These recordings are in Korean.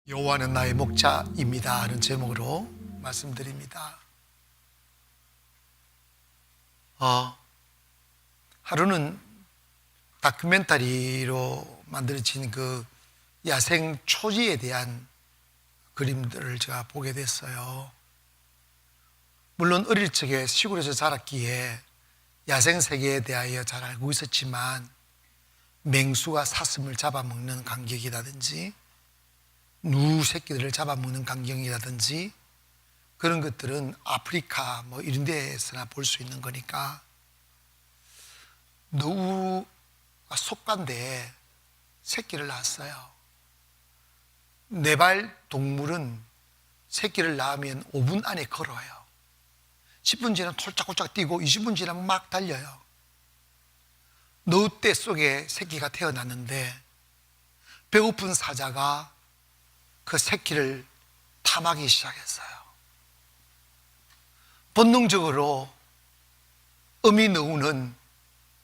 여호와는 나의 목자입니다 하는 제목으로 말씀드립니다. 하루는 다큐멘터리로 만들어진 그 야생 초지에 대한 그림들을 제가 보게 됐어요. 물론 어릴 적에 시골에서 자랐기에 야생 세계에 대하여 잘 알고 있었지만 맹수가 사슴을 잡아먹는 간격이라든지 누 새끼들을 잡아먹는 광경이라든지 그런 것들은 아프리카 이런 데에서나 볼 수 있는 거니까 누가 속간대에 새끼를 낳았어요. 네발 동물은 새끼를 낳으면 5분 안에 걸어요. 10분 지나면 톨짝골짝 뛰고 20분 지나면 막 달려요. 노떼 속에 새끼가 태어났는데 배고픈 사자가 그 새끼를 탐하기 시작했어요. 본능적으로 어미 너우는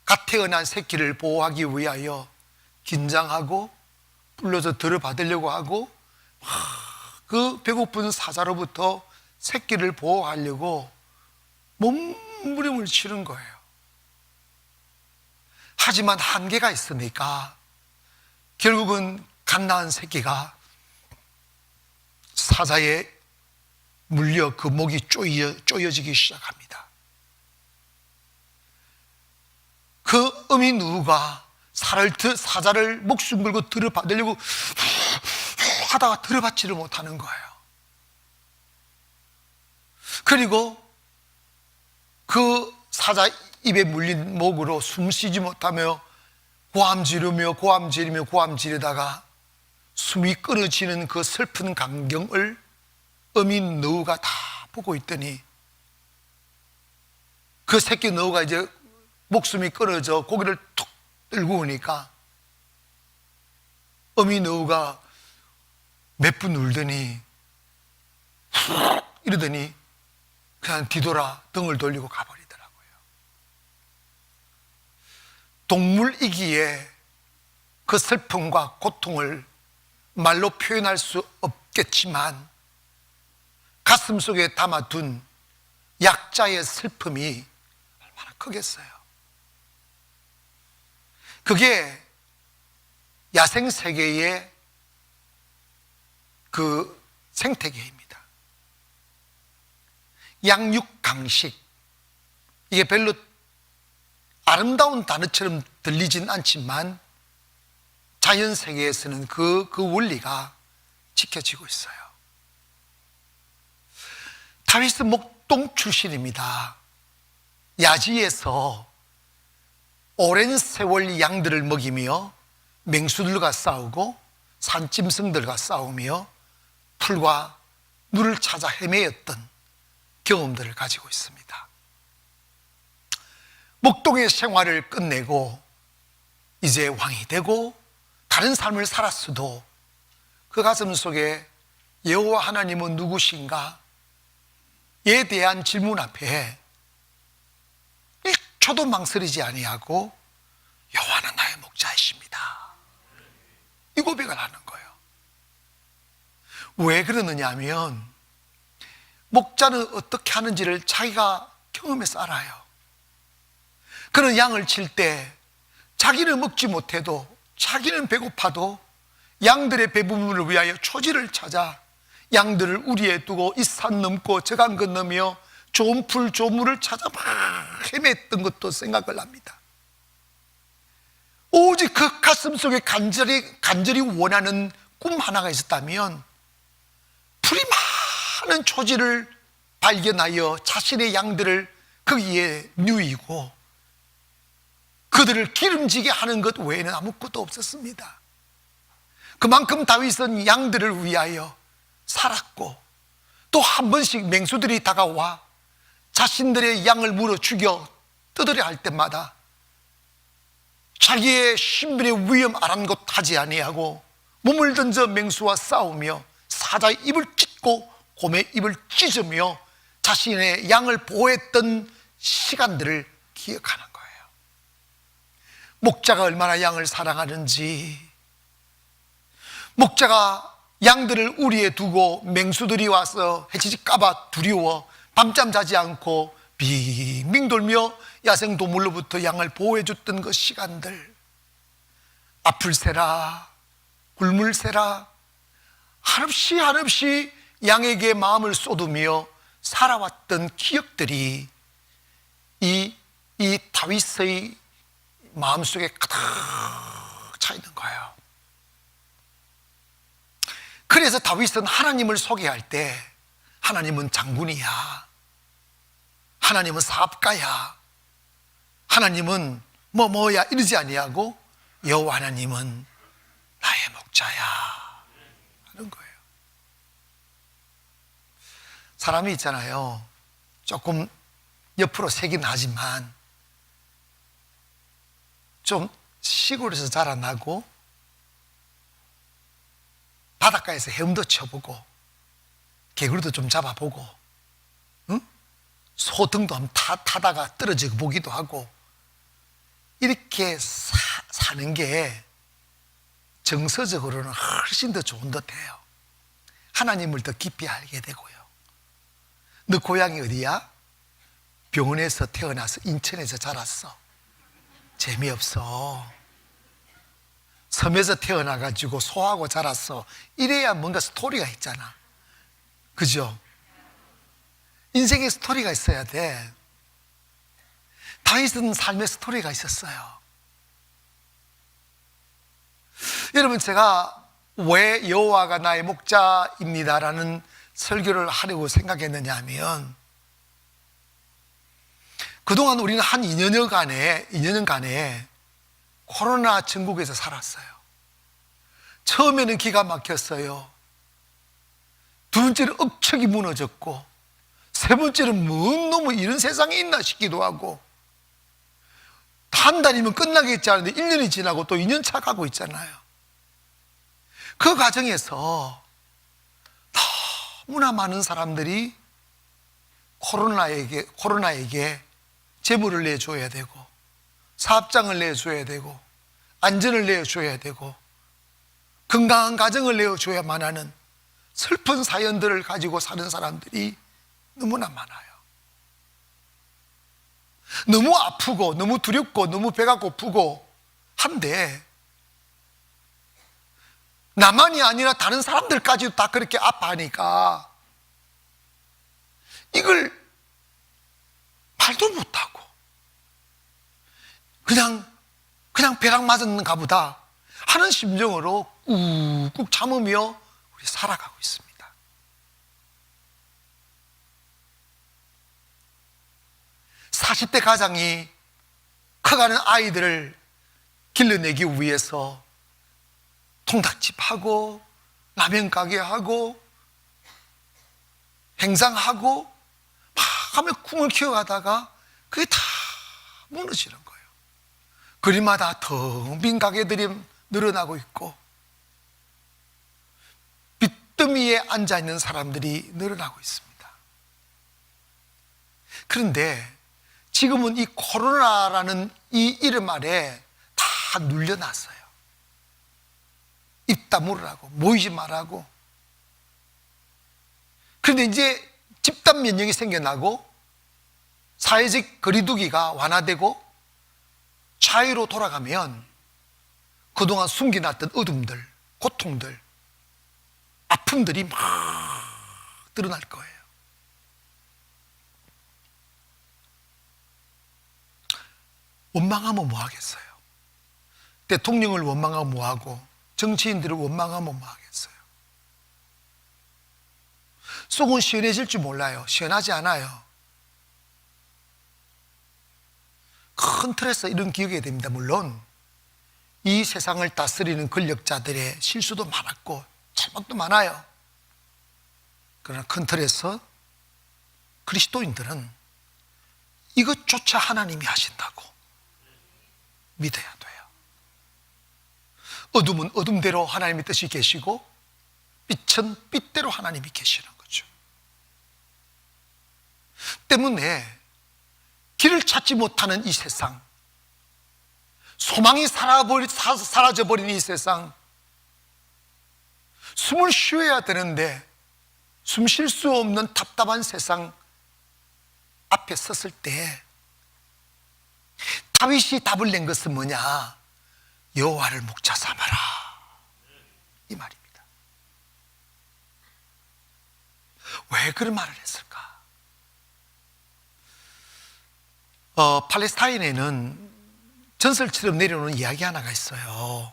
갓 태어난 새끼를 보호하기 위하여 긴장하고 불러서 들어받으려고 하고 그 배고픈 사자로부터 새끼를 보호하려고 몸부림을 치는 거예요. 하지만 한계가 있으니까 결국은 갓 낳은 새끼가 사자에 물려 그 목이 쪼여지기 시작합니다. 그 어미 누가 사자를 목숨 걸고 들어받으려고 하다가 들어받지를 못하는 거예요. 그리고 그 사자 입에 물린 목으로 숨 쉬지 못하며 고함 지르다가 숨이 끊어지는 그 슬픈 광경을 어미 너우가 다 보고 있더니 그 새끼 너우가 이제 목숨이 끊어져 고개를 툭 들고 오니까 어미 너우가 몇 분 울더니 이러더니 그냥 뒤돌아 등을 돌리고 가버리더라고요. 동물이기에 그 슬픔과 고통을 말로 표현할 수 없겠지만 가슴 속에 담아둔 약자의 슬픔이 얼마나 크겠어요. 그게 야생세계의 그 생태계입니다. 양육강식, 이게 별로 아름다운 단어처럼 들리진 않지만 자연세계에서는 그 원리가 지켜지고 있어요. 다윗은 목동 출신입니다. 야지에서 오랜 세월 양들을 먹이며 맹수들과 싸우고 산짐승들과 싸우며 풀과 물을 찾아 헤매었던 경험들을 가지고 있습니다. 목동의 생활을 끝내고 이제 왕이 되고 다른 삶을 살았어도 그 가슴 속에 여호와 하나님은 누구신가? 에 대한 질문 앞에 1초도 망설이지 아니하고 여호와는 나의 목자이십니다, 이 고백을 하는 거예요. 왜 그러느냐 하면 목자는 어떻게 하는지를 자기가 경험해서 알아요. 그는 양을 칠 때 자기는 먹지 못해도 자기는 배고파도 양들의 배부름을 위하여 초지를 찾아 양들을 우리에 두고 이 산 넘고 저 강 건너며 좋은 풀 좋은 물을 찾아 막 헤맸던 것도 생각을 합니다. 오직 그 가슴 속에 간절히 원하는 꿈 하나가 있었다면 풀이 많은 초지를 발견하여 자신의 양들을 거기에 누이고 그들을 기름지게 하는 것 외에는 아무것도 없었습니다. 그만큼 다윗은 양들을 위하여 살았고 또 한 번씩 맹수들이 다가와 자신들의 양을 물어 죽여 뜯으려 할 때마다 자기의 신분의 위험 아랑곳하지 아니하고 몸을 던져 맹수와 싸우며 사자의 입을 찢고 곰의 입을 찢으며 자신의 양을 보호했던 시간들을 기억하는 거예요. 목자가 얼마나 양을 사랑하는지, 목자가 양들을 우리에 두고 맹수들이 와서 해치질까봐 두려워 밤잠 자지 않고 빙빙 돌며 야생동물로부터 양을 보호해 줬던 그 시간들, 아플 새라 굶을 새라 한없이 양에게 마음을 쏟으며 살아왔던 기억들이 이 다윗의 마음속에 가득 차 있는 거예요. 그래서 다윗은 하나님을 소개할 때 하나님은 장군이야, 하나님은 사업가야, 하나님은 뭐야 이러지 아니하고 여호와 하나님은 나의 목자야 하는 거예요. 사람이 있잖아요, 조금 옆으로 세긴 하지만 좀 시골에서 자라나고 바닷가에서 헤엄도 쳐보고 개구리도 좀 잡아보고, 응? 소등도 한번 타다가 떨어지고 보기도 하고, 이렇게 사는 게 정서적으로는 훨씬 더 좋은 듯해요. 하나님을 더 깊이 알게 되고요. 너 고향이 어디야? 병원에서 태어나서 인천에서 자랐어. 재미없어. 섬에서 태어나가지고 소하고 자랐어. 이래야 뭔가 스토리가 있잖아. 그죠? 인생에 스토리가 있어야 돼. 다윗은 삶의 스토리가 있었어요. 여러분, 제가 왜 여호와가 나의 목자입니다라는 설교를 하려고 생각했느냐 하면, 그동안 우리는 한 2년여간에 코로나 전국에서 살았어요. 처음에는 기가 막혔어요. 두 번째는 억척이 무너졌고, 세 번째는 뭔 놈의 이런 세상에 있나 싶기도 하고, 한 달이면 끝나겠지 하는데 1년이 지나고 또 2년 차 가고 있잖아요. 그 과정에서 너무나 많은 사람들이 코로나에게 재물을 내줘야 되고, 사업장을 내줘야 되고, 안전을 내줘야 되고, 건강한 가정을 내줘야만 하는 슬픈 사연들을 가지고 사는 사람들이 너무나 많아요. 너무 아프고 너무 두렵고 너무 배가 고프고 한데, 나만이 아니라 다른 사람들까지도 다 그렇게 아파하니까 이걸 말도 못하고 그냥 벼락 맞았는가 보다 하는 심정으로 꾹꾹 참으며 우리 살아가고 있습니다. 사십 대 가장이 커가는 아이들을 길러내기 위해서 통닭집하고 라면 가게하고 행상하고 막 하며 꿈을 키워가다가 그게 다 무너지는 거예요. 거리마다 텅 빈 가게들이 늘어나고 있고, 빚더미에 앉아있는 사람들이 늘어나고 있습니다. 그런데 지금은 이 코로나라는 이 이름 아래 다 눌려놨어요. 입 다물으라고, 모이지 말라고. 그런데 이제 집단 면역이 생겨나고 사회적 거리두기가 완화되고 자유로 돌아가면 그동안 숨겨놨던 어둠들, 고통들, 아픔들이 막 드러날 거예요. 원망하면 뭐 하겠어요? 대통령을 원망하면 뭐 하고, 정치인들을 원망하면 뭐 하겠어요? 속은 시원해질 줄 몰라요. 시원하지 않아요. 큰 틀에서 이런 기억이 됩니다. 물론 이 세상을 다스리는 권력자들의 실수도 많았고 잘못도 많아요. 그러나 큰 틀에서 그리스도인들은 이것조차 하나님이 하신다고 믿어야 돼요. 어둠은 어둠대로 하나님의 뜻이 계시고, 빛은 빛대로 하나님이 계시는 거죠. 때문에 길을 찾지 못하는 이 세상, 소망이 사라져버린 이 세상, 숨을 쉬어야 되는데 숨 쉴 수 없는 답답한 세상 앞에 섰을 때 다윗이 답을 낸 것은 뭐냐? 여호와를 목자 삼아라, 이 말입니다. 왜 그런 말을 했을까? 팔레스타인에는 전설처럼 내려오는 이야기 하나가 있어요.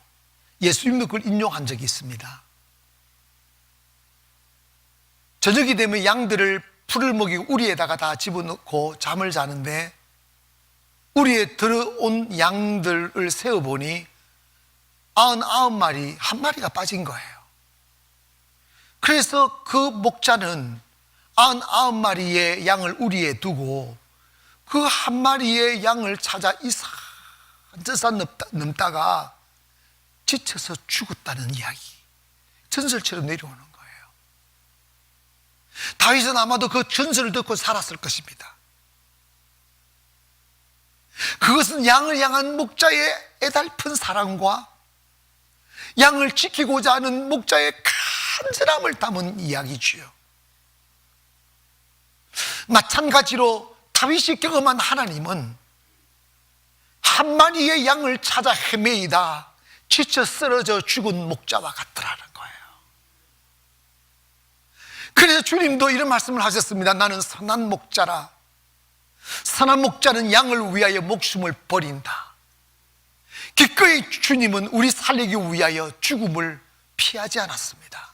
예수님도 그걸 인용한 적이 있습니다. 저녁이 되면 양들을 풀을 먹이고 우리에다가 다 집어넣고 잠을 자는데 우리에 들어온 양들을 세어보니 99마리, 한 마리가 빠진 거예요. 그래서 그 목자는 99마리의 양을 우리에 두고 그 한 마리의 양을 찾아 이산저산 넘다가 지쳐서 죽었다는 이야기, 전설처럼 내려오는 거예요. 다윗은 아마도 그 전설을 듣고 살았을 것입니다. 그것은 양을 향한 목자의 애달픈 사랑과 양을 지키고자 하는 목자의 간절함을 담은 이야기지요. 마찬가지로 다윗이 경험한 하나님은 한 마리의 양을 찾아 헤매이다 지쳐 쓰러져 죽은 목자와 같더라는 거예요. 그래서 주님도 이런 말씀을 하셨습니다. 나는 선한 목자라. 선한 목자는 양을 위하여 목숨을 버린다. 기꺼이 주님은 우리 살리기 위하여 죽음을 피하지 않았습니다.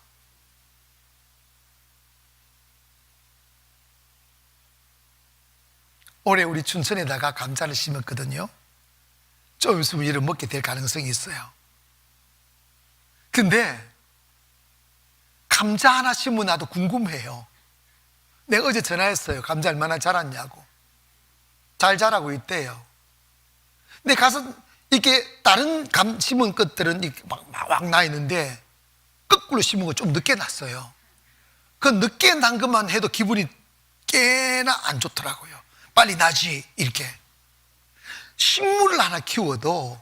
올해 우리 춘천에다가 감자를 심었거든요. 좀 있으면 이를 먹게 될 가능성이 있어요. 근데 감자 하나 심어 놔도 궁금해요. 내가 어제 전화했어요. 감자 얼마나 자랐냐고. 잘 자라고 있대요. 근데 가서 이렇게 다른 심은 것들은 이렇게 막 나 있는데 거꾸로 심은 거 좀 늦게 났어요. 그 늦게 난 것만 해도 기분이 꽤나 안 좋더라고요. 빨리 나지 이렇게. 식물을 하나 키워도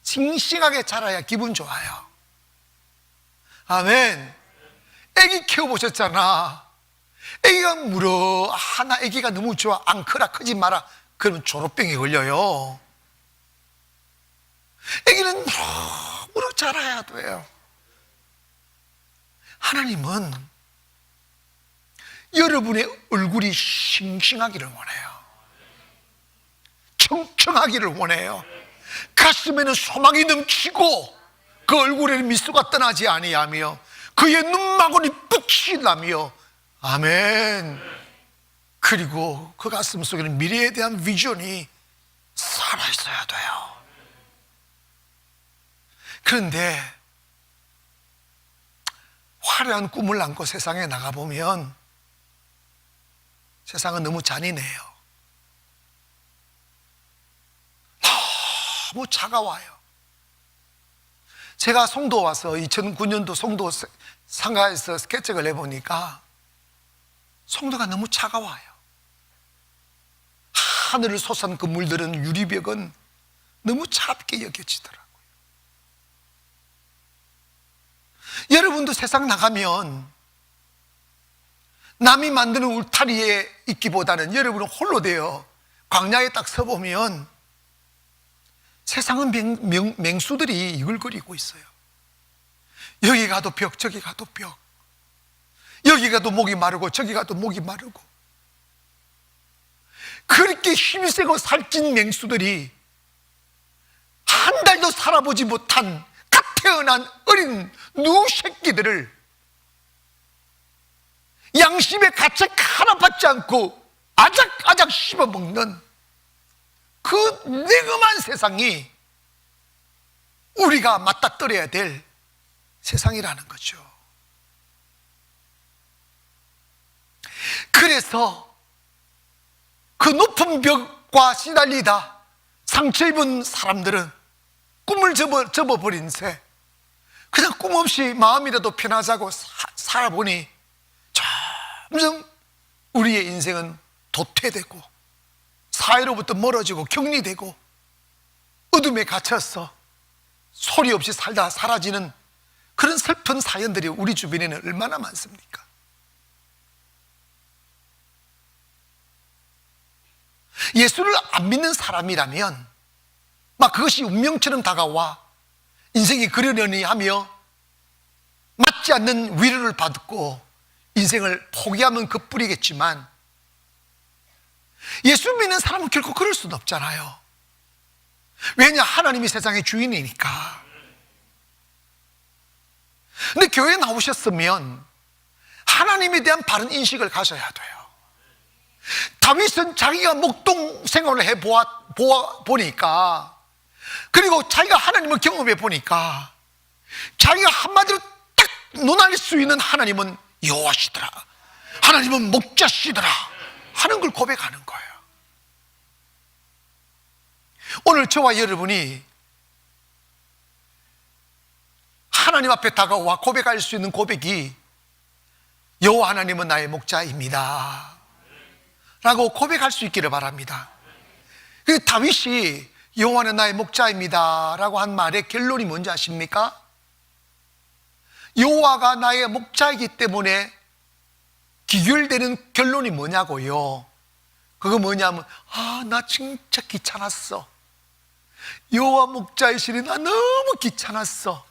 싱싱하게 자라야 기분 좋아요. 아멘. 애기 키워보셨잖아. 애기가 물어. 나 애기가 너무 좋아. 안 크라, 크지 마라. 그러면 졸업병에 걸려요. 애기는 너무 자라야 돼요. 하나님은 여러분의 얼굴이 싱싱하기를 원해요. 청청하기를 원해요. 가슴에는 소망이 넘치고 그 얼굴에는 미소가 떠나지 아니하며 그의 눈망울이 빛이 나며, 아멘. 그리고 그 가슴 속에는 미래에 대한 비전이 살아있어야 돼요. 그런데 화려한 꿈을 안고 세상에 나가보면 세상은 너무 잔인해요. 너무 차가워요. 제가 송도 와서 2009년도 송도 상가에서 스케치를 해보니까 송도가 너무 차가워요. 하늘을 솟은 그 물들은 유리벽은 너무 차갑게 여겨지더라고요. 여러분도 세상 나가면 남이 만드는 울타리에 있기보다는 여러분은 홀로 되어 광야에 딱 서보면 세상은 맹수들이 이글거리고 있어요. 여기 가도 벽, 저기 가도 벽. 여기 가도 목이 마르고 저기 가도 목이 마르고. 그렇게 힘세고 살찐 맹수들이 한 달도 살아보지 못한 갓 태어난 어린 누 새끼들을 양심의 가책 하나 받지 않고 아작아작 씹어먹는 그 냉엄한 세상이 우리가 맞닥뜨려야 될 세상이라는 거죠. 그래서 그 높은 벽과 시달리다 상처 입은 사람들은 꿈을 접어버린 채 그냥 꿈 없이 마음이라도 편하자고 살아보니 점점 우리의 인생은 도태되고 사회로부터 멀어지고 격리되고 어둠에 갇혀서 소리 없이 살다 사라지는 그런 슬픈 사연들이 우리 주변에는 얼마나 많습니까? 예수를 안 믿는 사람이라면 막 그것이 운명처럼 다가와 인생이 그러려니 하며 맞지 않는 위로를 받고 인생을 포기하면 그뿐이겠지만, 예수 믿는 사람은 결코 그럴 수는 없잖아요. 왜냐? 하나님이 세상의 주인이니까. 근데 교회에 나오셨으면 하나님에 대한 바른 인식을 가져야 돼요. 다윗은 자기가 목동 생활을 해보니까, 그리고 자기가 하나님을 경험해 보니까, 자기가 한마디로 딱 논할 수 있는 하나님은 여호와시더라, 하나님은 목자시더라 하는 걸 고백하는 거예요. 오늘 저와 여러분이 하나님 앞에 다가와 고백할 수 있는 고백이 여호와 하나님은 나의 목자입니다 라고 고백할 수 있기를 바랍니다. 그 다윗이 여호와는 나의 목자입니다 라고 한 말의 결론이 뭔지 아십니까? 여호와가 나의 목자이기 때문에 기결되는 결론이 뭐냐고요? 그거 뭐냐면, 나 진짜 귀찮았어. 여호와 목자이시니 나 너무 귀찮았어.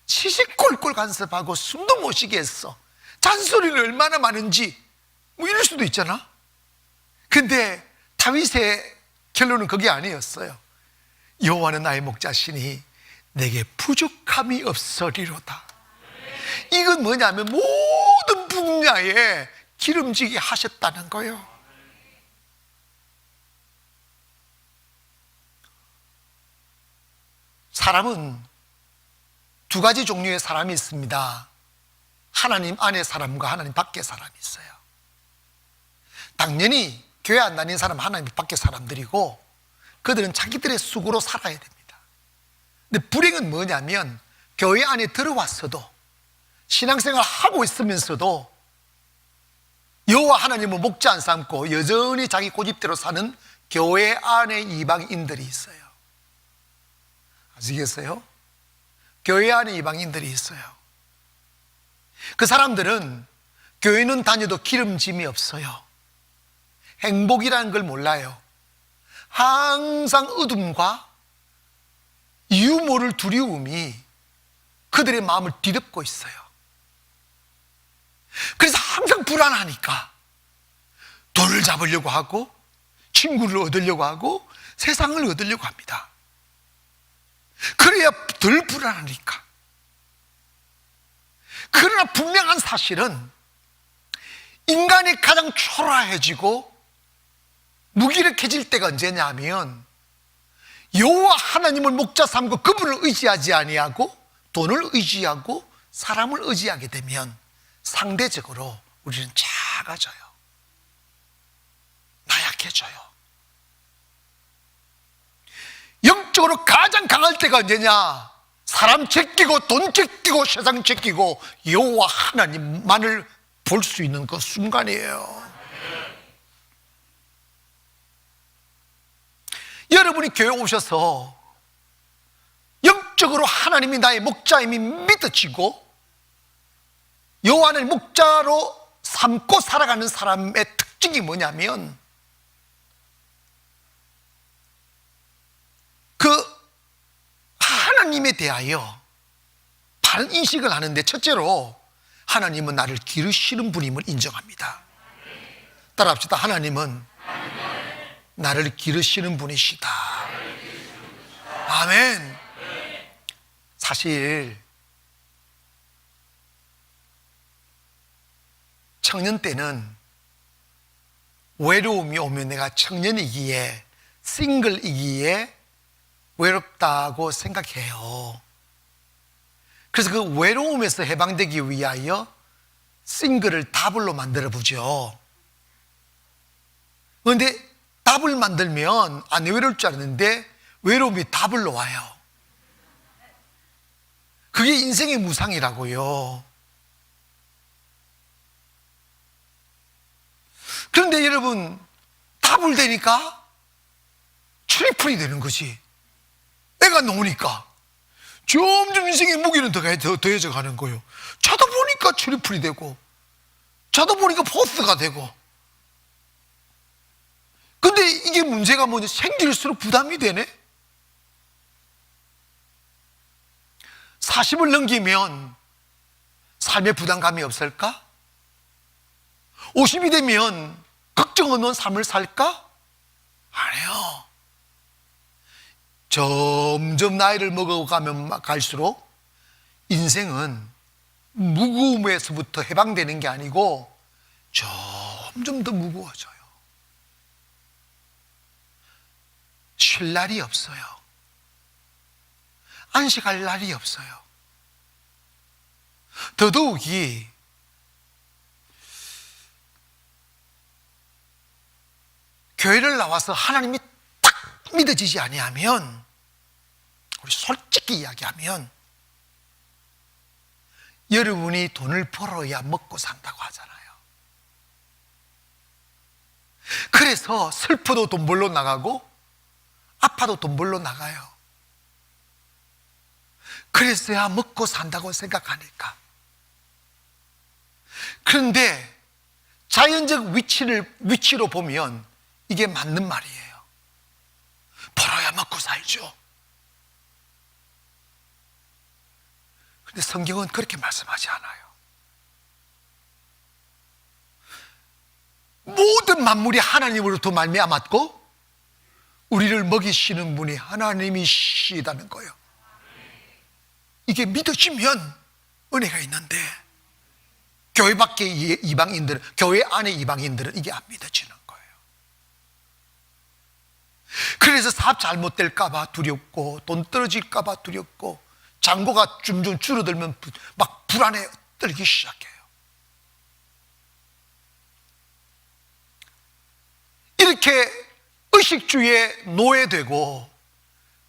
시시콜콜 간섭하고 숨도 못 쉬게 했어. 잔소리는 얼마나 많은지, 뭐 이럴 수도 있잖아. 근데 다윗의 결론은 그게 아니었어요. 여호와는 나의 목자시니 내게 부족함이 없으리로다. 이건 뭐냐면 모든 분야에 기름지게 하셨다는 거예요. 사람은 두 가지 종류의 사람이 있습니다. 하나님 안의 사람과 하나님 밖의 사람이 있어요. 당연히 교회 안 다니는 사람은 하나님 밖의 사람들이고, 그들은 자기들의 수고로 살아야 됩니다. 근데 불행은 뭐냐면, 교회 안에 들어왔어도, 신앙생활 하고 있으면서도 여호와 하나님은 목자 안 삼고 여전히 자기 고집대로 사는 교회 안에 이방인들이 있어요. 아시겠어요? 교회 안에 이방인들이 있어요. 그 사람들은 교회는 다녀도 기름짐이 없어요. 행복이라는 걸 몰라요. 항상 어둠과 이유 모를 두려움이 그들의 마음을 뒤덮고 있어요. 그래서 항상 불안하니까 돈을 잡으려고 하고, 친구를 얻으려고 하고, 세상을 얻으려고 합니다. 그래야 덜 불안하니까. 그러나 분명한 사실은 인간이 가장 초라해지고 무기력해질 때가 언제냐면, 여호와 하나님을 목자 삼고 그분을 의지하지 아니하고 돈을 의지하고 사람을 의지하게 되면 상대적으로 우리는 작아져요. 나약해져요. 영적으로 가장 강할 때가 언제냐? 사람 제끼고 돈 제끼고 세상 제끼고 여호와 하나님만을 볼 수 있는 그 순간이에요. 여러분이 교회 오셔서 영적으로 하나님이 나의 목자임이 믿어지고 여호와를 목자로 삼고 살아가는 사람의 특징이 뭐냐면, 그 하나님에 대하여 바른 인식을 하는데, 첫째로 하나님은 나를 기르시는 분임을 인정합니다. 따라합시다. 하나님은 나를 기르시는 분이시다. 아멘. 사실 청년 때는 외로움이 오면 내가 청년이기에, 싱글이기에 외롭다고 생각해요. 그래서 그 외로움에서 해방되기 위하여 싱글을 더블로 만들어 보죠. 그런데 더블 만들면 안 외로울 줄 알았는데 외로움이 더블로 와요. 그게 인생의 무상이라고요. 그런데 여러분, 더블 되니까 트리플이 되는 거지. 애가 나오니까 점점 인생의 무게는 더해져 가는 거예요. 자다 보니까 트리플이 되고, 자다 보니까 포스가 되고. 근데 이게 문제가 뭐냐? 생길수록 부담이 되네? 40을 넘기면 삶의 부담감이 없을까? 50이 되면 걱정 없는 삶을 살까? 아니요. 점점 나이를 먹어가면 갈수록 인생은 무거움에서부터 해방되는 게 아니고 점점 더 무거워져요. 쉴 날이 없어요. 안식할 날이 없어요. 더더욱이 교회를 나와서 하나님이 딱 믿어지지 아니하면, 우리 솔직히 이야기하면 여러분이 돈을 벌어야 먹고 산다고 하잖아요. 그래서 슬퍼도 돈 벌러 나가고 아파도 돈 벌러 나가요. 그래서야 먹고 산다고 생각하니까. 그런데 자연적 위치로 보면 이게 맞는 말이에요. 벌어야 먹고 살죠. 그런데 성경은 그렇게 말씀하지 않아요. 모든 만물이 하나님으로부터 말미암았고 우리를 먹이시는 분이 하나님이시다는 거예요. 이게 믿어지면 은혜가 있는데, 교회 밖의 이방인들은, 교회 안의 이방인들은 이게 안 믿어지는 거예요. 그래서 사업 잘못될까봐 두렵고, 돈 떨어질까봐 두렵고, 잔고가 점점 줄어들면 막 불안에 떨기 시작해요. 이렇게 의식주의에 노예되고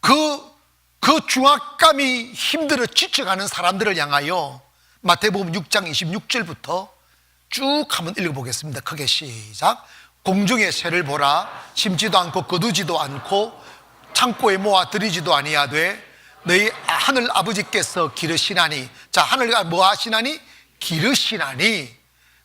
그 중압감이 힘들어 지쳐가는 사람들을 향하여 마태복음 6장 26절부터 쭉 한번 읽어보겠습니다. 크게 시작. 공중의 새를 보라. 심지도 않고 거두지도 않고 창고에 모아 들이지도 아니하되 너희 하늘 아버지께서 기르시나니. 자, 하늘 뭐 하시나니? 기르시나니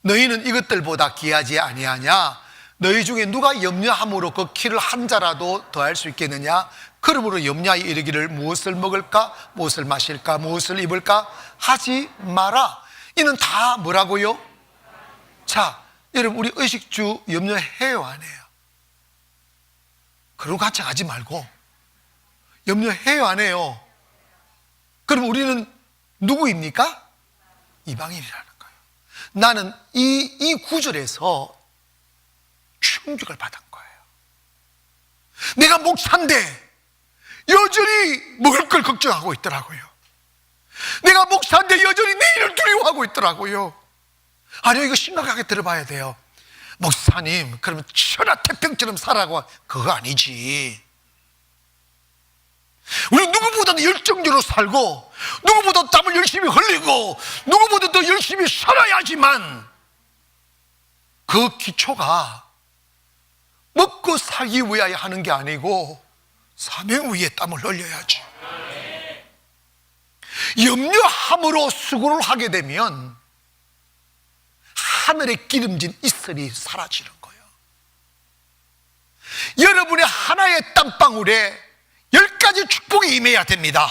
너희는 이것들보다 귀하지 아니하냐? 너희 중에 누가 염려함으로 그 키를 한 자라도 더할 수 있겠느냐? 그러므로 염려하여 이르기를 무엇을 먹을까? 무엇을 마실까? 무엇을 입을까? 하지 마라. 이는 다 뭐라고요? 자, 여러분, 우리 의식주 염려해요, 안 해요? 그러고 같이 가지 말고 염려해요, 안 해요? 그럼 우리는 누구입니까? 이방인이라는 거예요. 나는 이 구절에서 충격을 받은 거예요. 내가 목사인데 여전히 먹을 걸 걱정하고 있더라고요. 내가 목사인데 여전히 내일을 두려워하고 있더라고요. 아니요, 이거 심각하게 들어봐야 돼요. 목사님, 그러면 천하태평처럼 살라고. 그거 아니지. 우리 누구보다도 열정적으로 살고 누구보다 땀을 열심히 흘리고 누구보다 더 열심히 살아야지만 그 기초가 먹고 살기 위하여 하는 게 아니고 사명 위에 땀을 흘려야지. 염려함으로 수고를 하게 되면 하늘에 기름진 이슬이 사라지는 거예요. 여러분의 하나의 땀방울에 10가지 축복이 임해야 됩니다.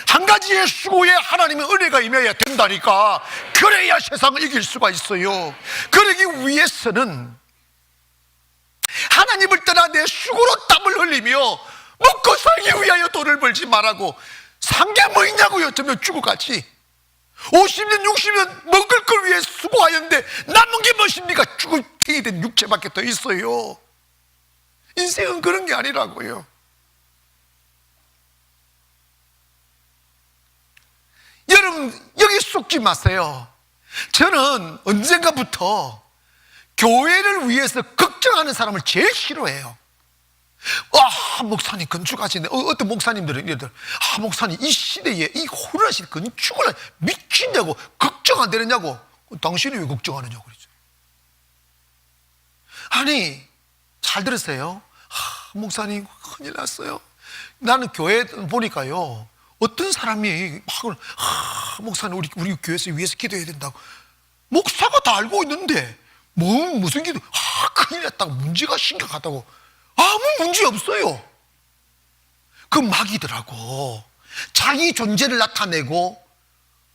한 가지의 수고에 하나님의 은혜가 임해야 된다니까. 그래야 세상을 이길 수가 있어요. 그러기 위해서는 하나님을 떠나 내 수고로 땀을 흘리며 먹고 살기 위하여 돈을 벌지 말라고. 산 게 뭐 있냐고요. 저면 죽어가지. 50년 60년 먹을 걸 위해 수고하였는데 남은 게 무엇입니까? 죽게 된 육체밖에 더 있어요. 인생은 그런 게 아니라고요. 여러분, 여기 속지 마세요. 저는 언젠가부터 교회를 위해서 걱정하는 사람을 제일 싫어해요. 목사님 건축하시네. 어떤 목사님들은 이러더라. 목사님 이 시대에 이 혼란신 건축을 미친다고 걱정 안 되느냐고. 당신이 왜 걱정하느냐고 그러죠. 아니, 잘 들으세요. 목사님 큰일 났어요. 나는 교회 보니까요, 어떤 사람이 막 목사는 우리 교회에서 위해서 기도해야 된다고. 목사가 다 알고 있는데 무슨 기도, 큰일 났다고, 문제가 심각하다고. 아무 문제 없어요. 그 마귀더라고. 자기 존재를 나타내고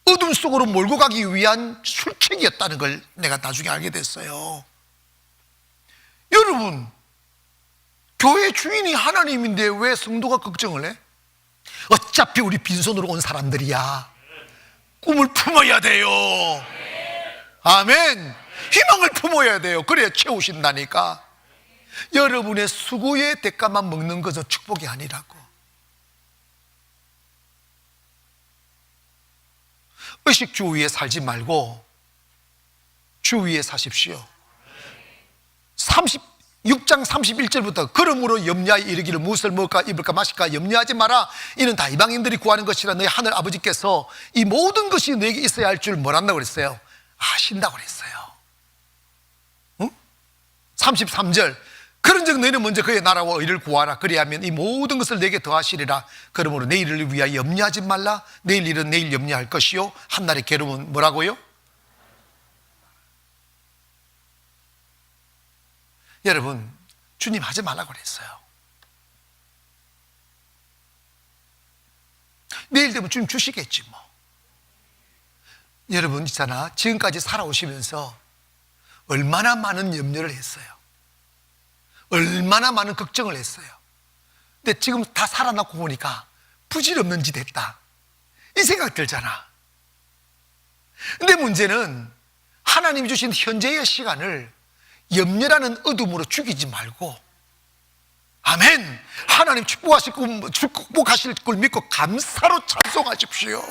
어둠 속으로 몰고 가기 위한 술책이었다는 걸 내가 나중에 알게 됐어요. 여러분, 교회 주인이 하나님인데 왜 성도가 걱정을 해? 어차피 우리 빈손으로 온 사람들이야. 꿈을 품어야 돼요. 아멘. 희망을 품어야 돼요. 그래야 채우신다니까. 여러분의 수고의 대가만 먹는 것은 축복이 아니라고. 의식 주위에 살지 말고 주위에 사십시오. 36장 31절부터 그러므로 염려하여 이르기를 무엇을 먹을까 입을까 마실까 염려하지 마라. 이는 다 이방인들이 구하는 것이라 너희 하늘 아버지께서 이 모든 것이 너에게 있어야 할 줄 뭐란다고 그랬어요? 아신다고 그랬어요. 응? 33절 그런즉 너희는 먼저 그의 나라와 의를 구하라. 그리하면 이 모든 것을 내게 더하시리라. 그러므로 내일을 위하여 염려하지 말라. 내일 일은 내일 염려할 것이요 한날의 괴로움은 뭐라고요? 여러분, 주님 하지 말라고 그랬어요. 내일 되면 주님 주시겠지 뭐. 여러분 있잖아, 지금까지 살아오시면서 얼마나 많은 염려를 했어요. 얼마나 많은 걱정을 했어요. 근데 지금 다 살아나고 보니까 부질없는 짓 했다, 이 생각 들잖아. 근데 문제는 하나님이 주신 현재의 시간을 염려라는 어둠으로 죽이지 말고, 아멘, 하나님 축복하실 걸 믿고 감사로 찬송하십시오.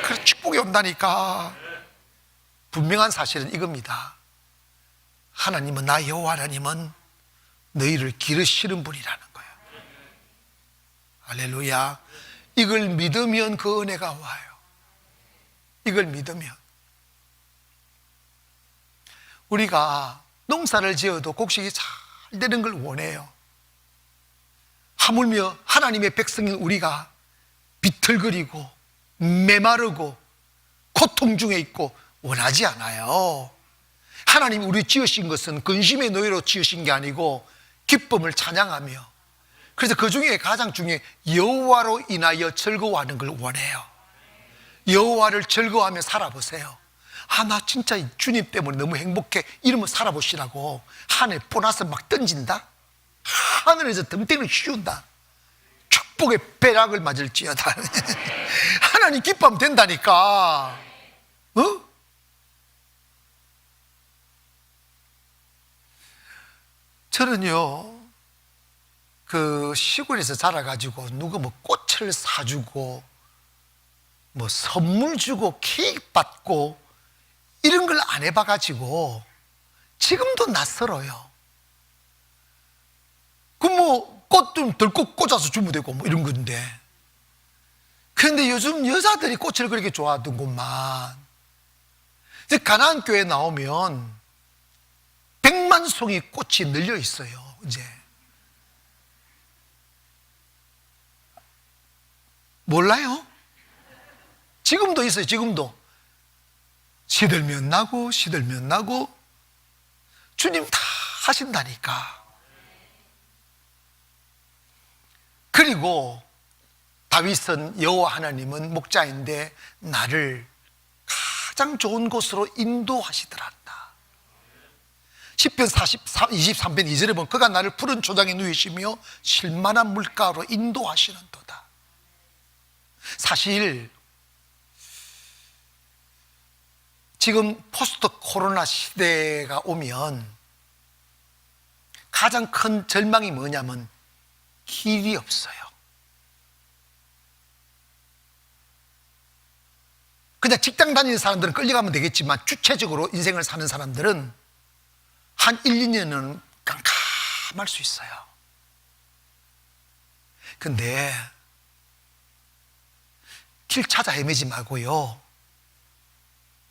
그래서 축복이 온다니까. 분명한 사실은 이겁니다. 하나님은, 나 여호와 하나님은 너희를 기르시는 분이라는 거예요. 할렐루야. 이걸 믿으면 그 은혜가 와요. 이걸 믿으면. 우리가 농사를 지어도 곡식이 잘 되는 걸 원해요. 하물며 하나님의 백성인 우리가 비틀거리고 메마르고 고통 중에 있고 원하지 않아요. 하나님이 우리 지으신 것은 근심의 노예로 지으신 게 아니고 기쁨을 찬양하며, 그래서 그 중에 가장 중요해 여호와로 인하여 즐거워하는 걸 원해요. 여호와를 즐거워하며 살아보세요. 나 진짜 주님 때문에 너무 행복해, 이러면 살아보시라고. 하늘 보너스 막 던진다, 하늘에서 등땡을 씌운다, 축복의 벼락을 맞을지어다. 하나님 기뻐하면 된다니까. 저는요, 그 시골에서 자라가지고 누구 뭐 꽃을 사주고 뭐 선물 주고 케이크 받고 이런 걸 안 해봐가지고 지금도 낯설어요. 그 뭐 꽃 좀 덜컥 꽂아서 주면 되고 뭐 이런 건데. 그런데 요즘 여자들이 꽃을 그렇게 좋아하던구만. 이제 가나안 교회 나오면 100만 송이 꽃이 늘려 있어요. 이제 몰라요? 지금도 있어요. 지금도 시들면 나고 시들면 나고. 주님 다 하신다니까. 그리고 다윗은 여호와 하나님은 목자인데 나를 가장 좋은 곳으로 인도하시더란다. 시편 23편 2절에 보면 그가 나를 푸른 초장에 누이시며 실만한 물가로 인도하시는도다. 사실 지금 포스트 코로나 시대가 오면 가장 큰 절망이 뭐냐면 길이 없어요. 그냥 직장 다니는 사람들은 끌려가면 되겠지만 주체적으로 인생을 사는 사람들은 한 1, 2년은 깜깜할 수 있어요. 근데 길 찾아 헤매지 말고요,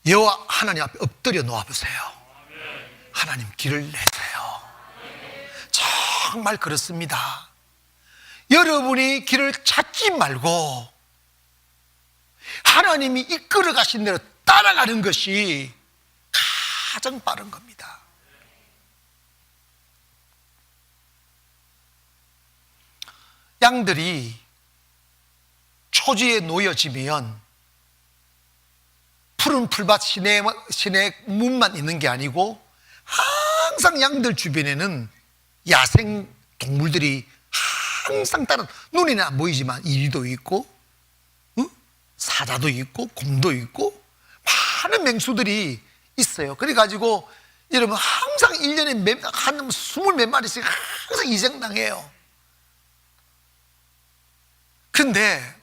여호와 하나님 앞에 엎드려 놓아보세요. 하나님 길을 내세요. 정말 그렇습니다. 여러분이 길을 찾지 말고 하나님이 이끌어 가신 대로 따라가는 것이 가장 빠른 겁니다. 양들이 초지에 놓여지면 푸른 풀밭 시내 문만 있는 게 아니고 항상 양들 주변에는 야생 동물들이 항상 따라, 눈에는 안 보이지만 이리도 있고 사자도 있고 곰도 있고 많은 맹수들이 있어요. 그래가지고 여러분 항상 1년에 한 20몇 마리씩 항상 희생당해요. 근데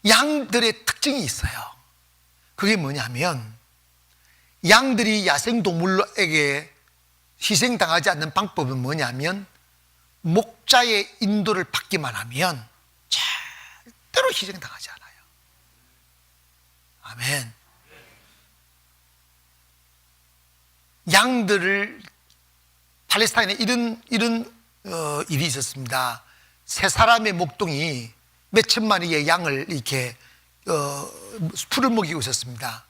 양들의 특징이 있어요. 그게 뭐냐면 양들이 야생동물에게 희생당하지 않는 방법은 뭐냐면 목자의 인도를 받기만 하면 절대로 희생당하지 않아요. 아멘. 양들을 팔레스타인에 이런 일이 있었습니다. 세 사람의 목동이 몇천 마리의 양을 이렇게 풀을 먹이고 있었습니다.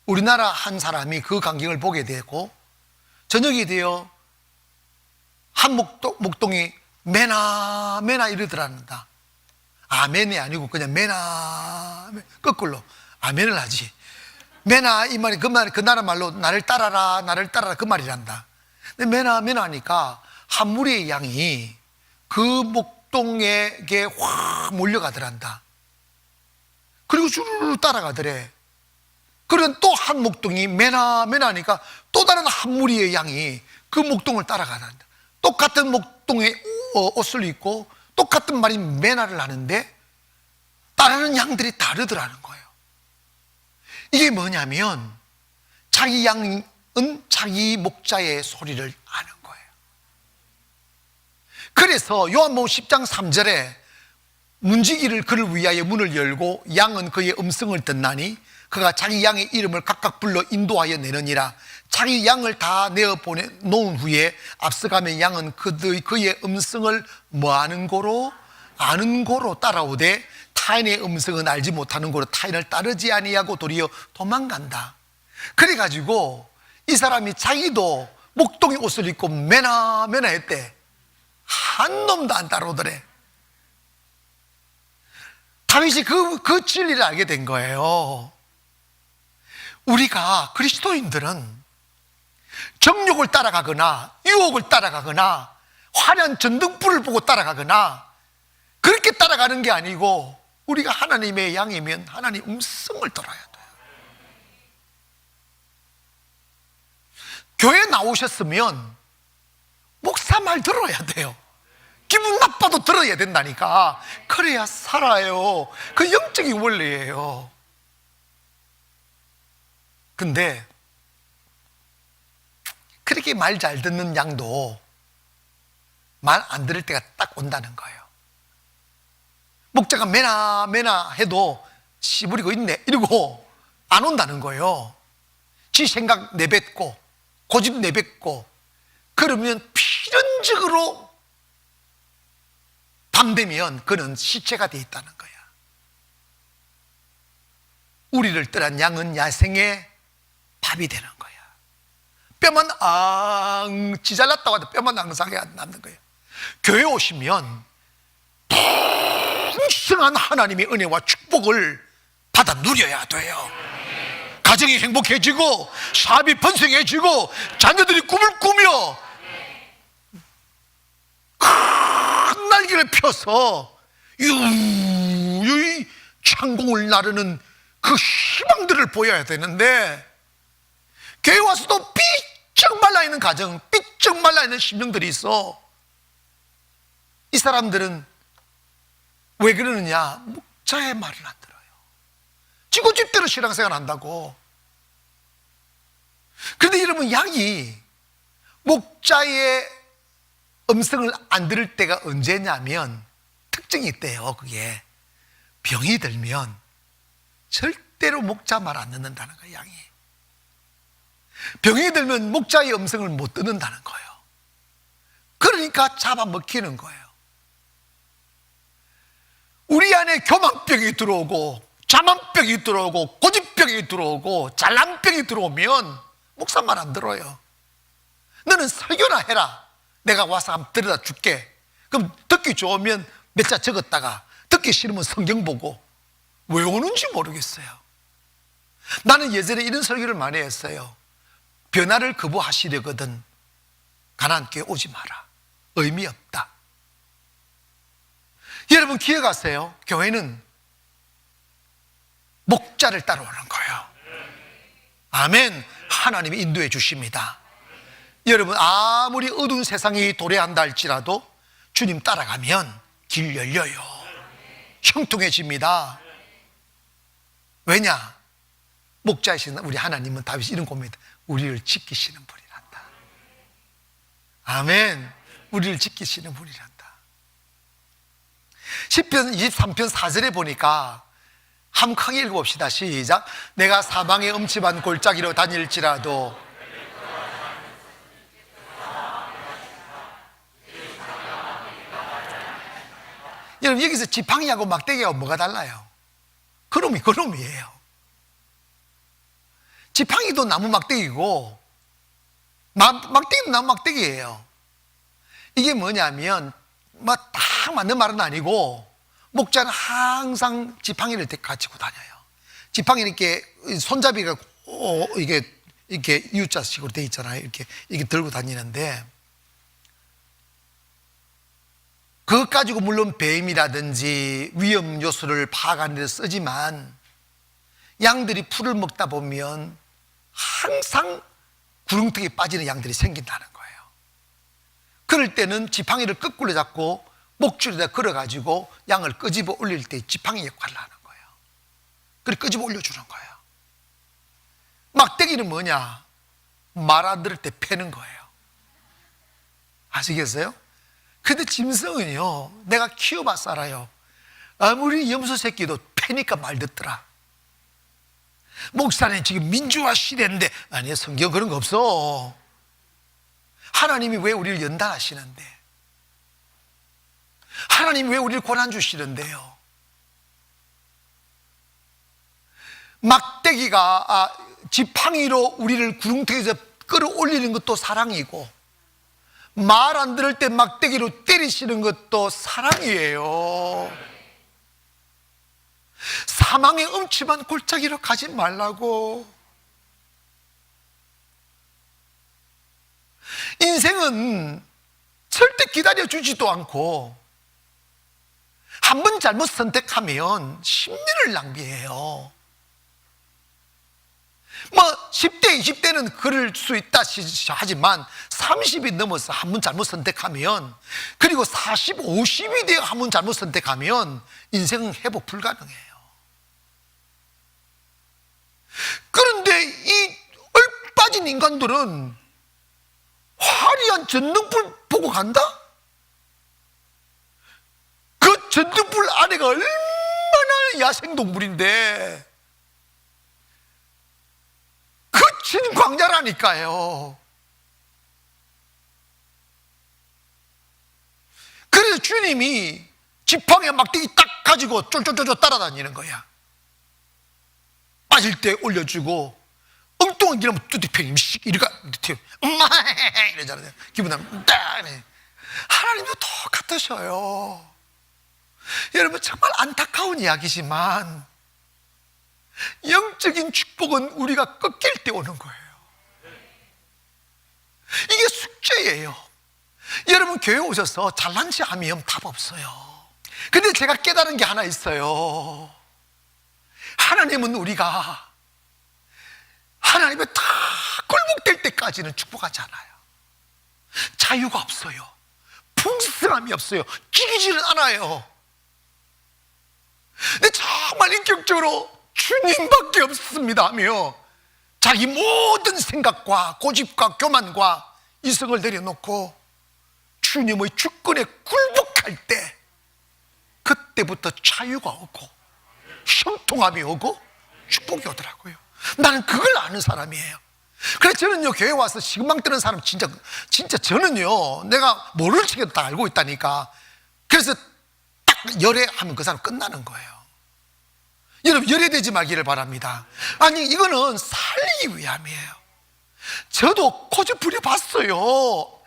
우리나라 한 사람이 그 광경을 보게 되고 저녁이 되어 한 목동이 메나 메나 이러더랍니다. 아멘이 아니고 그냥 메나, 거꾸로 아멘을 하지. 메나 이 말이 그 나라 말로 나를 따라라 나를 따라라 그 말이란다. 근데 메나 메나 하니까 한 무리의 양이 그 목동에게 확 몰려가더란다. 그리고 쭉 따라가더래. 그런 또 한 목동이 메나 메나 하니까 또 다른 한 무리의 양이 그 목동을 따라가단다. 똑같은 목동의 옷을 입고 똑같은 말이 메나를 하는데 따르는 양들이 다르더라는 거예요. 이게 뭐냐면 자기 양은 자기 목자의 소리를 아는 거예요. 그래서 요한복음 10장 3절에 문지기를 그를 위하여 문을 열고 양은 그의 음성을 듣나니 그가 자기 양의 이름을 각각 불러 인도하여 내느니라. 자기 양을 다 내어 놓은 후에 앞서가면 양은 그의 음성을 뭐하는 고로? 아는 고로 따라오되 타인의 음성은 알지 못하는 고로 타인을 따르지 아니하고 도리어 도망간다. 그래가지고 이 사람이 자기도 목동의 옷을 입고 메나 메나 했대. 한 놈도 안 따라오더래. 다윗이 그 진리를 알게 된 거예요. 우리가 그리스도인들은 정욕을 따라가거나 유혹을 따라가거나 화려한 전등불을 보고 따라가거나 그렇게 따라가는 게 아니고 우리가 하나님의 양이면 하나님 음성을 들어야 돼요. 교회 나오셨으면 목사 말 들어야 돼요. 기분 나빠도 들어야 된다니까. 그래야 살아요. 그 영적인 원리예요. 근데 그렇게 말 잘 듣는 양도 말 안 들을 때가 딱 온다는 거예요. 목자가 메나 메나 해도 씨부리고 있네 이러고 안 온다는 거예요. 지 생각 내뱉고 고집 내뱉고 그러면 필연적으로 밤 되면 그는 시체가 돼 있다는 거야. 우리를 떠난 양은 야생의 밥이 되는 거야. 뼈만 지잘났다고 해도 뼈만 앙상하게 남는 거예요. 교회 오시면 풍성한 하나님의 은혜와 축복을 받아 누려야 돼요. 가정이 행복해지고 사업이 번성해지고 자녀들이 꿈을 꾸며 큰 날개를 펴서 유유히 창공을 나르는 그 희망들을 보여야 되는데 교회 와서도 삐쩍 말라있는 가정, 삐쩍 말라있는 심령들이 있어. 이 사람들은 왜 그러느냐? 목자의 말을 안 들어요. 지고 집대로 신앙생활 한다고. 그런데 여러분, 양이 목자의 음성을 안 들을 때가 언제냐면 특징이 있대요. 그게 병이 들면 절대로 목자 말 안 듣는다는 거예요. 양이 병이 들면 목자의 음성을 못 듣는다는 거예요. 그러니까 잡아먹히는 거예요. 우리 안에 교만병이 들어오고 자만병이 들어오고 고집병이 들어오고 잘난병이 들어오면 목사 말 안 들어요. 너는 설교나 해라. 내가 와서 한번 들여다 줄게. 그럼 듣기 좋으면 몇 자 적었다가 듣기 싫으면 성경 보고 왜 오는지 모르겠어요. 나는 예전에 이런 설교를 많이 했어요. 변화를 거부하시려거든 가나안 교회 오지 마라. 의미 없다. 여러분 기억하세요. 교회는 목자를 따라오는 거예요. 아멘. 하나님이 인도해 주십니다. 여러분 아무리 어두운 세상이 도래한다 할지라도 주님 따라가면 길 열려요. 형통해집니다. 왜냐? 목자이신 우리 하나님은 다윗이 이런 고백입니다. 우리를 지키시는 분이란다. 아멘. 우리를 지키시는 분이란다. 시편 23편 4절에 보니까 한번 크게 읽어봅시다. 시작. 내가 사방에 음침한 골짜기로 다닐지라도 여러분 여기서 지팡이하고 막대기하고 뭐가 달라요? 그놈이에요. 지팡이도 나무 막대기고 막대기도 나무 막대기예요. 이게 뭐냐면 뭐 딱 맞는 말은 아니고 목자는 항상 지팡이를 가지고 다녀요. 지팡이 이렇게 손잡이가 이렇게 U자식으로 돼 있잖아요. 이렇게 들고 다니는데 그것 가지고 물론 뱀이라든지 위험 요소를 파악하는 데 쓰지만 양들이 풀을 먹다 보면 항상 구렁텅이에 빠지는 양들이 생긴다는 거예요. 그럴 때는 지팡이를 거꾸로 잡고 목줄에다 걸어가지고 양을 끄집어 올릴 때 지팡이 역할을 하는 거예요. 그리고 끄집어 올려주는 거예요. 막대기는 뭐냐? 말 안 들을 때 패는 거예요. 아시겠어요? 근데 짐승은요, 내가 키워봐서 알아요. 아무리 염소 새끼도 패니까 말 듣더라. 목사님 지금 민주화 시대인데, 아니요, 성경 그런 거 없어. 하나님이 왜 우리를 연단하시는데? 하나님이 왜 우리를 고난 주시는데요? 막대기가 지팡이로 우리를 구렁텅이에서 끌어올리는 것도 사랑이고 말 안 들을 때 막대기로 때리시는 것도 사랑이에요. 사망의 음침한 골짜기로 가지 말라고. 인생은 절대 기다려주지도 않고 한 번 잘못 선택하면 10년을 낭비해요. 뭐 10대, 20대는 그럴 수 있다 하지만 30이 넘어서 한 번 잘못 선택하면, 그리고 40, 50이 되어 한 번 잘못 선택하면 인생은 회복 불가능해요. 그런데 이 얼빠진 인간들은 화려한 전등불 보고 간다? 그 전등불 안에가 얼마나 야생동물인데 거친 광야라니까요. 그래서 주님이 지팡이 막대기 딱 가지고 쫄쫄쫄쫄 따라다니는 거야. 빠질 때 올려주고 엉뚱한 길하면 뚜디펴 이리가 이러잖아요. 기분 나면 하나님도 똑같으셔요. 여러분 정말 안타까운 이야기지만 영적인 축복은 우리가 꺾일 때 오는 거예요. 이게 숙제예요. 여러분 교회 오셔서 잘난 체 하면 답 없어요. 근데 제가 깨달은 게 하나 있어요. 하나님은 우리가 하나님의 다 굴복될 때까지는 축복하지 않아요. 자유가 없어요. 풍성함이 없어요. 죽이지는 않아요. 근데 정말 인격적으로 주님밖에 없습니다 하며 자기 모든 생각과 고집과 교만과 이성을 내려놓고 주님의 주권에 굴복할 때, 그때부터 자유가 오고 형통함이 오고 축복이 오더라고요. 나는 그걸 아는 사람이에요. 그래서 저는요, 교회 와서 시금망 뜨는 사람 진짜 저는요, 내가 모를 척해도 다 알고 있다니까. 그래서 딱 열애하면 그 사람 끝나는 거예요. 여러분, 열애되지 말기를 바랍니다. 아니, 이거는 살리기 위함이에요. 저도 코스프레 봤어요.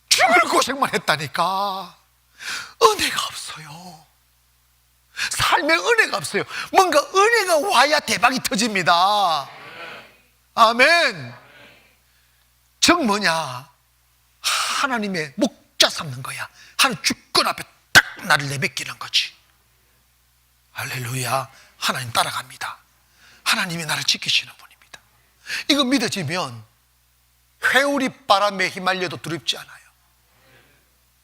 죽을 고생만 했다니까. 은혜가 없어요. 삶에 은혜가 없어요. 뭔가 은혜가 와야 대박이 터집니다. 아멘. 즉 뭐냐, 하나님의 목자 삼는 거야. 하나님 주권 앞에 딱 나를 내뱉기는 거지. 할렐루야. 하나님 따라갑니다. 하나님이 나를 지키시는 분입니다. 이거 믿어지면 회오리 바람에 휘말려도 두렵지 않아요.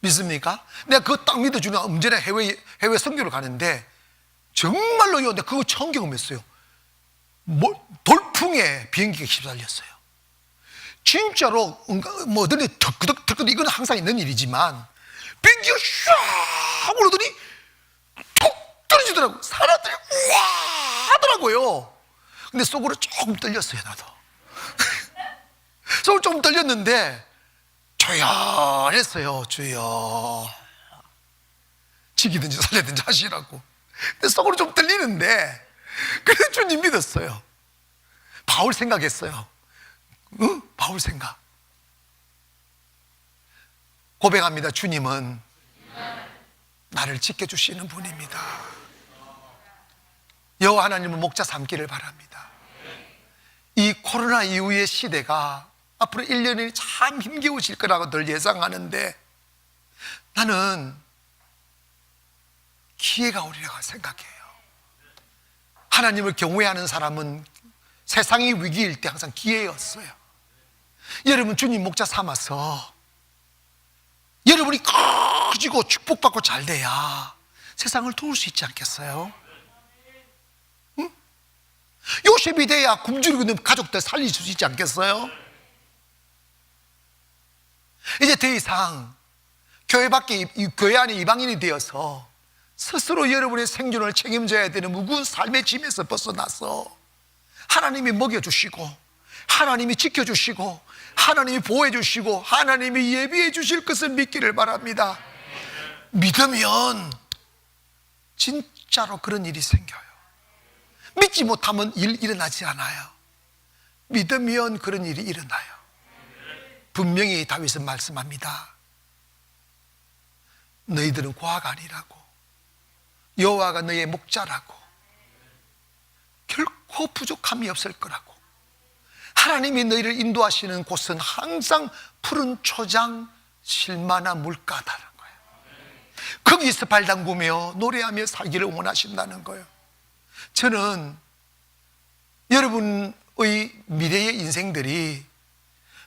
믿습니까? 내가 그거 딱 믿어주는 언제나 해외 선교를 가는데 정말로요, 내가 그거 처음 경험했어요. 돌풍에 비행기가 휩쓸렸어요. 진짜로 뭐 어디 턱끄덕 이건 항상 있는 일이지만 비행기가 샥 오르더니 툭 떨어지더라고요. 사람들이 우와 하더라고요. 근데 속으로 조금 떨렸어요. 나도 속으로 조금 떨렸는데 조연했어요. 주여, 지기든지 살리든지 하시라고. 근데 속으로 좀 떨리는데 그래서 주님 믿었어요. 바울 생각했어요. 응? 바울 생각. 고백합니다. 주님은 나를 지켜주시는 분입니다. 여호와 하나님을 목자 삼기를 바랍니다. 이 코로나 이후의 시대가 앞으로 1년이 참 힘겨우실 거라고 늘 예상하는데 나는 기회가 오리라고 생각해요. 하나님을 경외하는 사람은 세상이 위기일 때 항상 기회였어요. 여러분, 주님 목자 삼아서 여러분이 커지고 축복받고 잘 돼야 세상을 도울 수 있지 않겠어요? 응? 요셉이 돼야 굶주리고 있는 가족들 살릴 수 있지 않겠어요? 이제 더 이상 교회 안에 이방인이 되어서 스스로 여러분의 생존을 책임져야 되는 무거운 삶의 짐에서 벗어나서 하나님이 먹여주시고 하나님이 지켜주시고 하나님이 보호해주시고 하나님이 예비해 주실 것을 믿기를 바랍니다. 믿으면 진짜로 그런 일이 생겨요. 믿지 못하면 일어나지 않아요. 믿으면 그런 일이 일어나요. 분명히 다윗은 말씀합니다. 너희들은 과가 아니라고, 여호와가 너희의 목자라고, 결코 부족함이 없을 거라고. 하나님이 너희를 인도하시는 곳은 항상 푸른 초장, 실만한 물가다는 거예요. 거기서 발 담그며 노래하며 살기를 원하신다는 거예요. 저는 여러분의 미래의 인생들이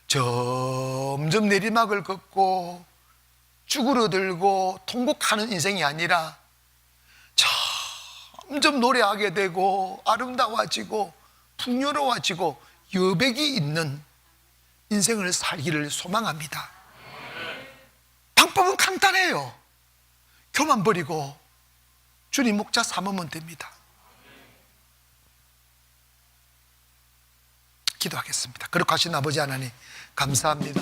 점점 내리막을 걷고 쭈그러들고 통곡하는 인생이 아니라 점점 노래하게 되고 아름다워지고 풍요로워지고 여백이 있는 인생을 살기를 소망합니다. 방법은 간단해요. 교만 버리고 주님 목자 삼으면 됩니다. 기도하겠습니다. 거룩하신 아버지 하나님, 감사합니다.